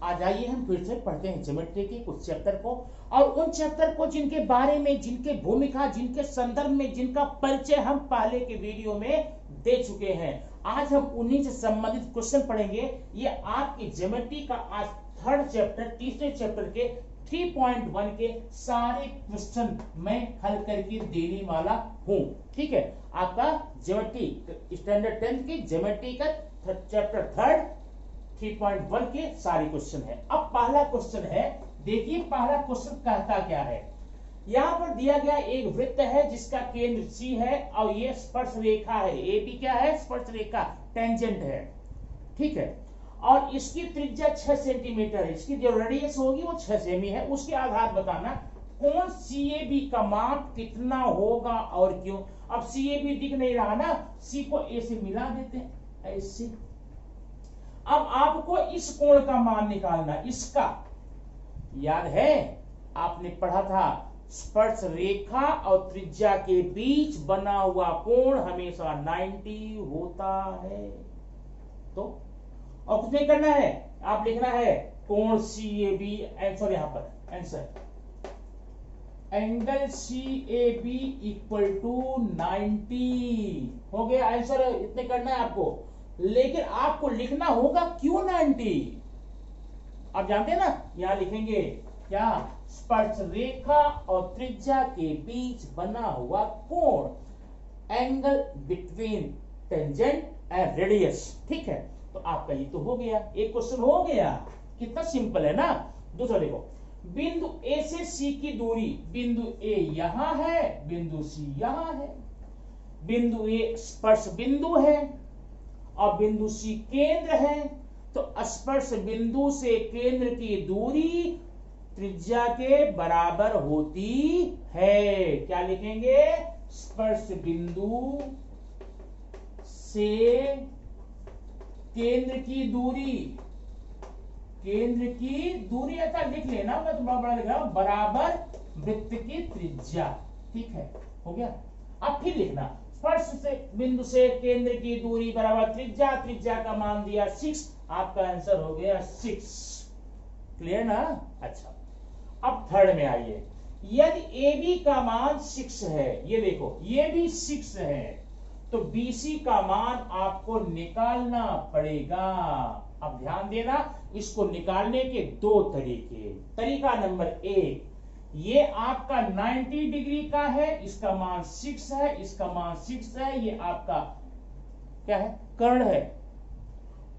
आ जाइए हम फिर से पढ़ते हैं ज्योमेट्री के कुछ चैप्टर को, और उन चैप्टर को जिनके बारे में, जिनके भूमिका, जिनके संदर्भ में, जिनका परिचय हम पहले के वीडियो में दे चुके हैं। आज हम उन्हीं से संबंधित क्वेश्चन पढ़ेंगे। ये आपकी ज्योमेट्री का आज थर्ड चैप्टर, तीसरे चैप्टर के 3.1 के सारे क्वेश्चन मैं हल करके देने वाला हूं। ठीक है, आपका ज्योमेट्री स्टैंडर्ड 10 की ज्योमेट्री का चैप्टर थर्ड 3.1 के सारे क्वेश्चन है। अब पहला क्वेश्चन है, देखिए पहला क्वेश्चन कहता क्या है। यहां पर दिया गया एक वृत्त है जिसका केंद्र C है और ये स्पर्श रेखा है। ए बी क्या है? स्पर्श रेखा, टेंजेंट है। ठीक है, और इसकी त्रिज्या 6 सेंटीमीटर है। इसकी जो रेडियस होगी वो 6 सेमी है। उसके आधार बताना कोण CAB का माप कितना होगा और क्यों। अब CAB दिख नहीं रहा ना, C को A से मिला देते हैं ऐसे। अब आपको इस कोण का मान निकालना, इसका याद है आपने पढ़ा था, स्पर्श रेखा और त्रिज्या के बीच बना हुआ कोण हमेशा 90 होता है। तो और कुछ नहीं करना है, आप लिखना है कोण CAB, आंसर यहां पर answer angle CAB equal to 90 हो गया आंसर। इतने करना है आपको, लेकिन आपको लिखना होगा क्यों 90। आप जानते हैं ना, यहां लिखेंगे क्या? स्पर्श रेखा और त्रिज्या के बीच बना हुआ कोण, angle between tangent and radius. ठीक है, तो आपका ये तो हो गया, एक क्वेश्चन हो गया। कितना सिंपल है ना। दूसरा देखो, बिंदु A से C की दूरी, बिंदु A यहां है, बिंदु C यहां है। बिंदु A स्पर्श बिंदु है और बिंदु C केंद्र है। तो स्पर्श बिंदु से केंद्र की दूरी त्रिज्या के बराबर होती है। क्या लिखेंगे? स्पर्श बिंदु से केंद्र की दूरी, केंद्र की दूरी ऐसा लिख लेना, मैं तो बड़ा बड़ा लिख रहा हूं, बराबर वृत्त की त्रिज्या। ठीक है, हो गया। अब फिर लिखना स्पर्श से बिंदु से केंद्र की दूरी बराबर त्रिज्या, त्रिज्या का मान दिया 6, आपका आंसर हो गया 6। क्लियर ना? अच्छा, अब थर्ड में आइए। यदि AB का मान 6 है, ये देखो ये भी 6 है, तो BC का मान आपको निकालना पड़ेगा। अब ध्यान देना, इसको निकालने के दो तरीके। तरीका नंबर 1, ये आपका 90 डिग्री का है, इसका मान 6 है, इसका मान 6 है, ये आपका क्या है? कर्ण है।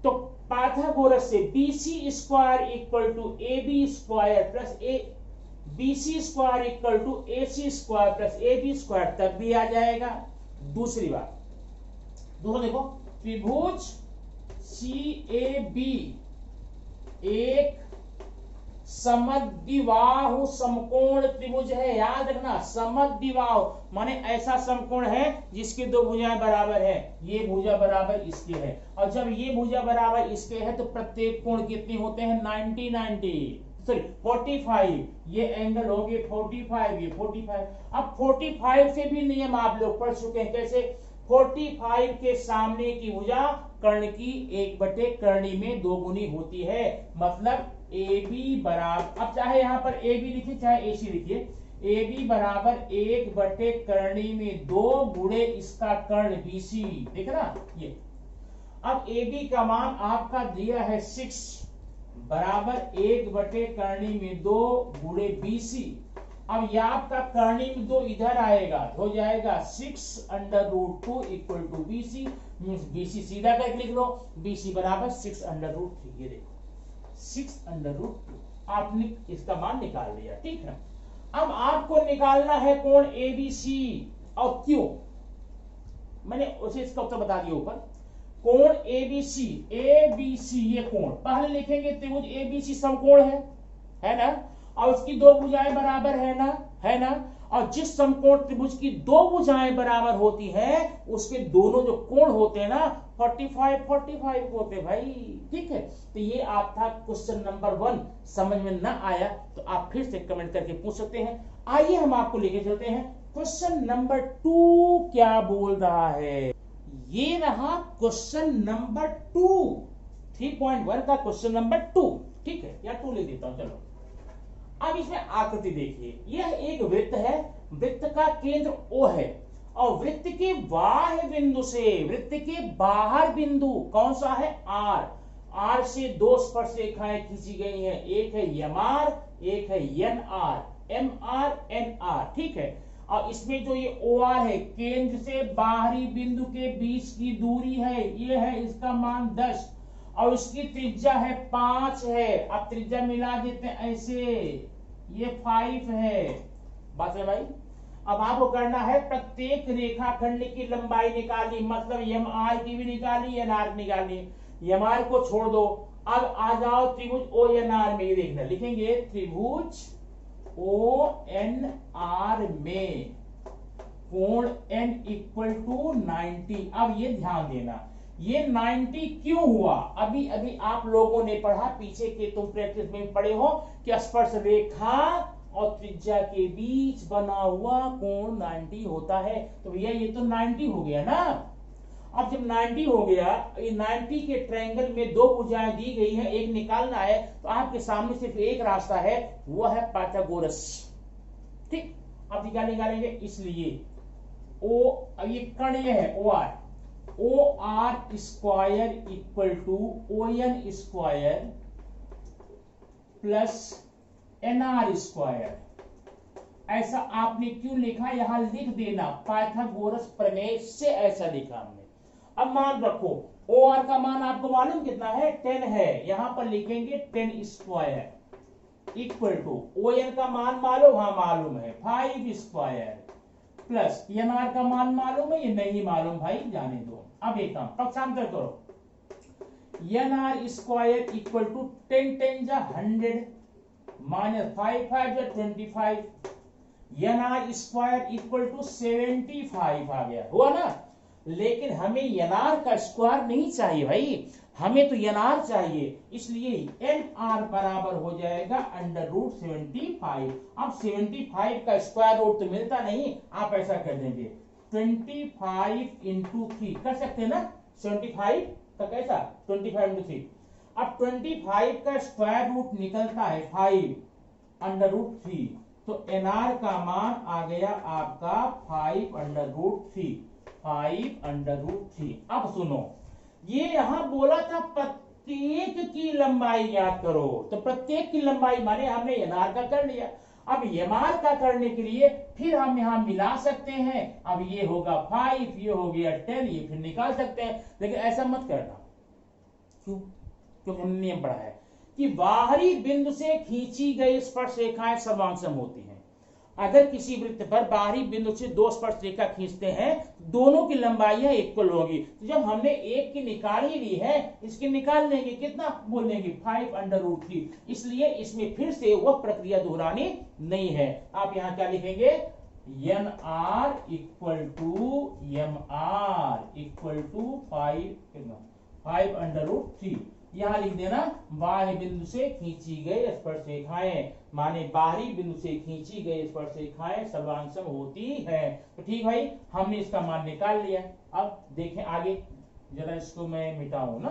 तो पाइथागोरस से BC square equal to AB square plus BC square equal to AC square plus AB square तब भी आ जाएगा। दूसरी बात, दोनों देखो, त्रिभुज CAB एक समद्विबाहु समकोण त्रिभुज है। याद रखना, समद्विबाहु माने ऐसा समकोण है जिसकी दो भुजाएं बराबर है। ये भुजा बराबर इसके है, और जब ये भुजा बराबर इसके है तो प्रत्येक कोण कितने होते हैं? 45। ये एंगल हो गए 45, ये 45। अब 45 से भी नियम आप लोग पढ़ चुके हैं। कैसे? 45 के सामने की भुजा कर्ण की 1/, कर्णी में 2 गुनी होती है। मतलब AB बराबर, अब चाहे यहां पर AB लिखिए चाहे AC लिखिए, AB बराबर 1/, कर्णी में 2 गुणे इसका कर्ण BC। देख ना ये। अब AB का मान आपका दिया है 6 बराबर 1/, कर्णी में 2 गुणे BC। अब ये आपका कर्णी में 2 इधर आएगा, हो जाएगा 6√2 इक्वल टू BC। BC सीधा करके लिख लो, BC बराबर 6√3। ये देखो 6√2, आपने इसका मान निकाल लिया। ठीक है, अब आपको निकालना है कोण ABC। और क्यों? मैंने उसे इसका उत्तर बता दिया ऊपर। कोण ABC ये कोण पहले लिखेंगे, त्रिभुज ABC समकोण है ना, और उसकी 2 भुजाएं बराबर है ना। और जिस समकोण त्रिभुज की 2 भुजाएं बराबर होती है उसके दोनों जो कोण होते हैं ना 45 होते हैं भाई। ठीक है, तो ये आप था क्वेश्चन नंबर 1। समझ में ना आया तो आप फिर से कमेंट करके पूछ सकते हैं। आइए हम आपको लेके चलते हैं क्वेश्चन नंबर 2 क्या बोल रहा है। ये रहा क्वेश्चन नंबर 2, 3.1 का क्वेश्चन नंबर 2। ठीक है, या 2 ले देता हूं। चलो अब इसमें आकृति देखिए, यह एक वृत्त है, वृत्त का केंद्र O है और वृत्त के बाह्य बिंदु से वृत्त के बाहर बिंदु कौन सा है R, R से 2 स्पर्श रेखाएं खींची गई हैं, एक है MR, एक है NR, MR NR, ठीक है। और इसमें जो ये OR है, केंद्र से बाहरी बिंदु के बीच की दूरी है, ये है इसका मान 10 और उसकी त्रिज्या है 5 है। अब त्रिज्या मिला देते हैं ऐसे, ये 5 है। बात है भाई। अब आपको करना है प्रत्येक रेखाखंड की लंबाई निकालनी, मतलब MR की भी निकालनी, NR निकालनी। MR को छोड़ दो, अब आ जाओ त्रिभुज ONR में। ये देखना, लिखेंगे त्रिभुज ONR में कोण N = 90। अब ये ध्यान देना, ये 90 क्यों हुआ? अभी अभी आप लोगों ने पढ़ा, पीछे के तुम प्रैक्टिस में पढ़े हो कि स्पर्श रेखा और त्रिज्या के बीच बना हुआ कोण 90 होता है। तो भैया ये तो 90 हो गया ना। अब जब 90 हो गया, ये 90 के ट्रायंगल में 2 भुजाएं दी गई है, एक निकालना है, तो आपके सामने सिर्फ एक रास्ता है, वो है पाइथागोरस। ठीक, अब क्या निकालेंगे? इसलिए ओ, अब ये कर्ण ये है OR, OR square equal to ON square plus NR square. ऐसा आपने क्यों लिखा, यहां लिख देना, पाइथागोरस प्रमेय से ऐसा लिखा हमने। अब मान रखो OR का मान आपको मालूम कितना है? 10 है, यहां पर लिखेंगे 10 स्क्वायर इक्वल टू ON का मान मालूम, हाँ मालूम है, 5 स्क्वायर प्लस NR का मान मालूम है, ये नहीं मालूम भाई, जाने दो। अब एक काम पक्षांतर करो, NR स्क्वायर इक्वल टू 10 10 जा 100 माइनस 5 5 जा 25, NR स्क्वायर इक्वल टू 75 आ गया, हुआ ना। लेकिन हमें NR का स्क्वायर नहीं चाहिए भाई, हमें तो NR चाहिए, इसलिए NR बराबर हो जाएगा √75। अब 75 का स्क्वायर रूट तो मिलता नहीं, आप ऐसा कर देंगे 25 × 3 कर सकते हैं ना, 75 का कैसा 25 × 3। अब 25 का स्क्वायर रूट निकलता है 5 √3, तो NR का मान आ गया आपका 5 √3। अब सुनो, ये यहां बोला था प्रत्येक की लंबाई याद करो, तो प्रत्येक की लंबाई माने हमने NR का कर लिया। अब MR का करने के लिए फिर हम यहां मिला सकते हैं, अब ये होगा 5, ये हो गया 10, ये फिर निकाल सकते हैं, लेकिन ऐसा मत करना। क्यों? क्योंकि हमने नियम पढ़ा है कि बाहरी बिंदु से खींची गई स्पर्श रेखाएं सर्वांगसम होती हैं। अगर किसी वृत्त पर बाहरी बिंदु से 2 स्पर्श रेखा खींचते हैं, दोनों की लंबाइयां इक्वल होगी। तो जब हमने एक की निकाल ही ली है, इसकी निकाल लेंगे, कितना बोलेंगे 5 √3, इसलिए इसमें फिर से वह प्रक्रिया दोहरानी नहीं है। आप यहां क्या लिखेंगे? NR इक्वल टू 5 √3, यहां लिख देना बाह्य बिंदु से खींची गई स्पर्श रेखाएं, माने बाहरी बिंदु से खींची गई स्पर्श रेखाएं सर्वांगसम होती है। तो ठीक भाई, हमने इसका मान निकाल लिया। अब देखें आगे, जरा इसको मैं मिटाऊं ना।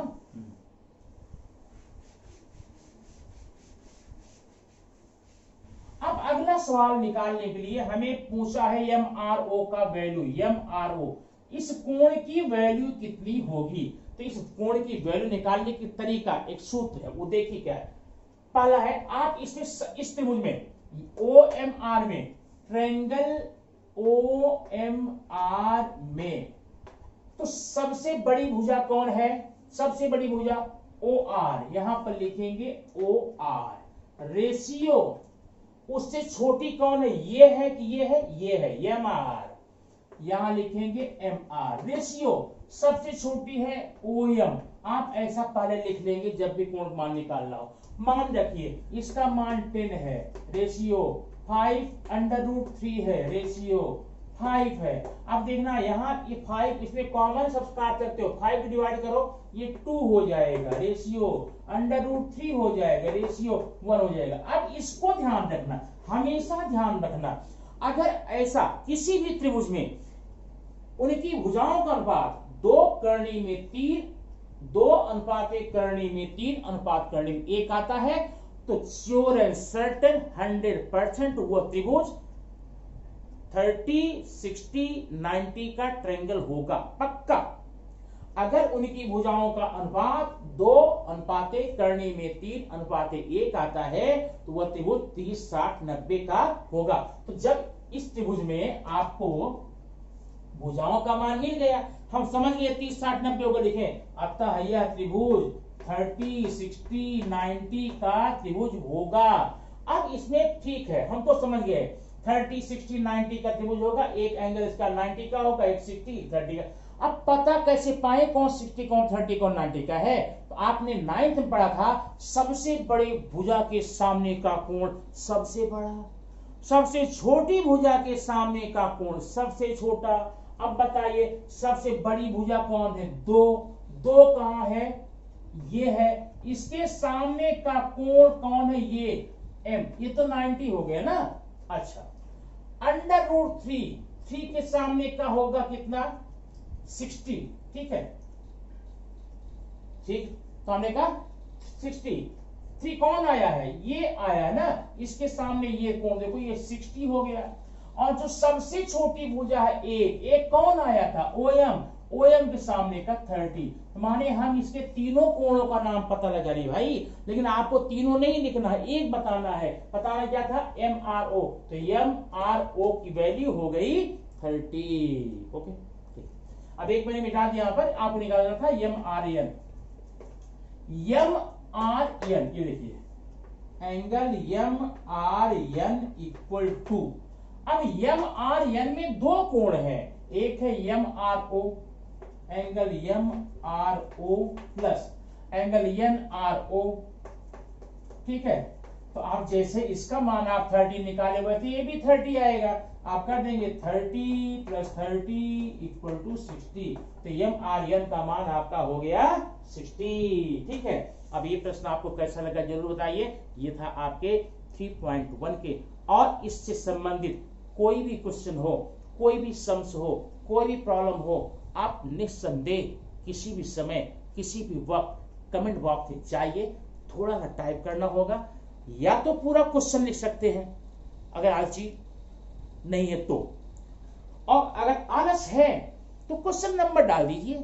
अब अगला सवाल निकालने के लिए हमें पूछा है MRO का वैल्यू, MRO इस कोण की वैल्यू कितनी होगी। तो इस कोण की वैल्यू निकालने की तरीका, एक सूत्र है, वो देखिए क्या है। पहला है, आप इसमें इस त्रिभुज में OMR में, ट्रायंगल OMR में, तो सबसे बड़ी भुजा कौन है? सबसे बड़ी भुजा OR, यहां पर लिखेंगे OR। रेशियो उससे छोटी कौन है? ये है कि ये है? ये है MR, यहां लिखेंगे MR। रेशियो सबसे छोटी है OM, आप ऐसा पहले लिख लेंगे जब भी कोण मान निकालना हो। मान रखिए इसका मान 10 है, रेशियो 5 √3 है, रेशियो 5 है। अब देखना यहाँ ये 5, इसमें कॉमन सब्सट्रैक्ट करते हो, 5 डिवाइड करो, ये 2 हो जाएगा, रेशियो √3 हो जाएगा, रेशियो 1 हो जाएगा। अब इसको ध्यान रखना, हमेशा ध्यान रखना, अगर ऐसा किसी भी त्रिभुज में उनकी भुजाओं का अनुपात 2 कर्णी में तीर 2:1 में 3:1 में 1 आता है, तो श्योर एंड सर्टन 100% वो त्रिभुज 30, 60, 90 का ट्रायंगल होगा, पक्का। अगर उनकी भुजाओं का अनुपात 2:1 में 3:1 आता है, तो वह त्रिभुज 30, 60, 90 का होगा। तो जब इस त्रिभुज में आपको भुजाओं का मान मिल गया, हम समझ गए 30, 60, 90 होगा, लिखे अतः यह त्रिभुज 30, 60, 90 का त्रिभुज होगा। अब इसमें ठीक है, हम तो समझ गए 30, 60, 90 का त्रिभुज होगा, एक एंगल इसका 90 का होगा, एक 60, 30 का। अब पता कैसे पाए कौन 60, कौन 30, कौन 90 का है? तो आपने 9th में पढ़ा था, सबसे बड़े भुजा के सामने का कोण सबसे बड़ा, सबसे छोटी भुजा के सामने का कोण सबसे छोटा। अब बताइए सबसे बड़ी भुजा कौन है? 2 कहां है? ये है। इसके सामने का कोण कौन है? ये m, ये तो 90 हो गया ना। अच्छा, √3 के सामने का होगा कितना? 60, ठीक है, ठीक, सामने का 60। 3 कौन आया है? ये आया है ना, इसके सामने ये कोण देखो, ये 60 हो गया। और जो सबसे छोटी भुजा है एक कौन आया था? OM के सामने का 30। माने हम इसके तीनों कोणों का नाम पता लगा रही भाई, लेकिन आपको तीनों नहीं लिखना है, एक बताना है। बताना क्या था? MRO। तो MRO की वैल्यू हो गई 30। ओके, अब एक मैंने मिटा दिया, यहां पर आपको निकालना था MRN। ये देखिए एंगल MRN इक्वल टू, अब MRN में 2 कोण है, एक है MRO, angle MRO plus angle NRO, ठीक है। तो आप जैसे इसका मान आप 30 निकाले हुए थे, ये भी 30 आएगा। आप कर देंगे 30 + 30 = 60। तो MRN का मान आपका हो गया 60, ठीक है। अब ये प्रश्न आपको कैसा लगा जरूर बताइए। ये था आपके 3.1 के, और इससे संबंधित कोई भी क्वेश्चन हो, कोई भी सम्स हो, कोई भी प्रॉब्लम हो, आप निस्संदेह किसी भी समय, किसी भी वक्त कमेंट बॉक्स में जाइए, थोड़ा सा टाइप करना होगा, या तो पूरा क्वेश्चन लिख सकते हैं अगर आलसी नहीं है तो, और अगर आलस है तो क्वेश्चन नंबर डाल दीजिए,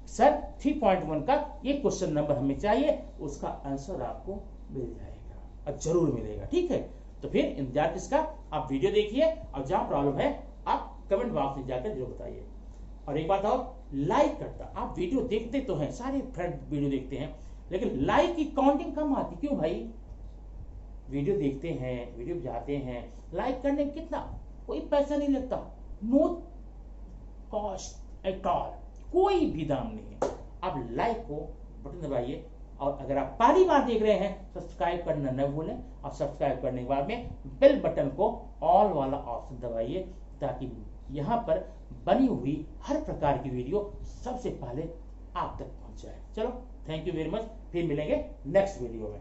सर 3.1 का ये क्वेश्चन नंबर हमें चाहिए, उसका आंसर आपको मिल जाएगा, और जरूर मिलेगा, ठीक है। तो फिर इंतजार किसका, आप वीडियो देखिए, और जहां प्रॉब्लम है आप कमेंट बॉक्स में जाकर जरूर बताइए। और एक बात और, लाइक करता, आप वीडियो देखते तो हैं, सारे फ्रेंड वीडियो देखते हैं, लेकिन लाइक की काउंटिंग कम आती, क्यों भाई? वीडियो देखते हैं, वीडियो जाते हैं, लाइक करने कितना, कोई पैसा नहीं लगता, नो कॉस्ट एट ऑल, कोई भी दाम नहीं है। आप लाइक को बटन दबाइए, और अगर आप पहली बार देख रहे हैं सब्सक्राइब करना न भूलें, और सब्सक्राइब करने के बाद में बेल बटन को ऑल वाला ऑप्शन दबाइए, ताकि यहां पर बनी हुई हर प्रकार की वीडियो सबसे पहले आप तक पहुंच जाए। चलो, थैंक यू वेरी मच, फिर मिलेंगे नेक्स्ट वीडियो में।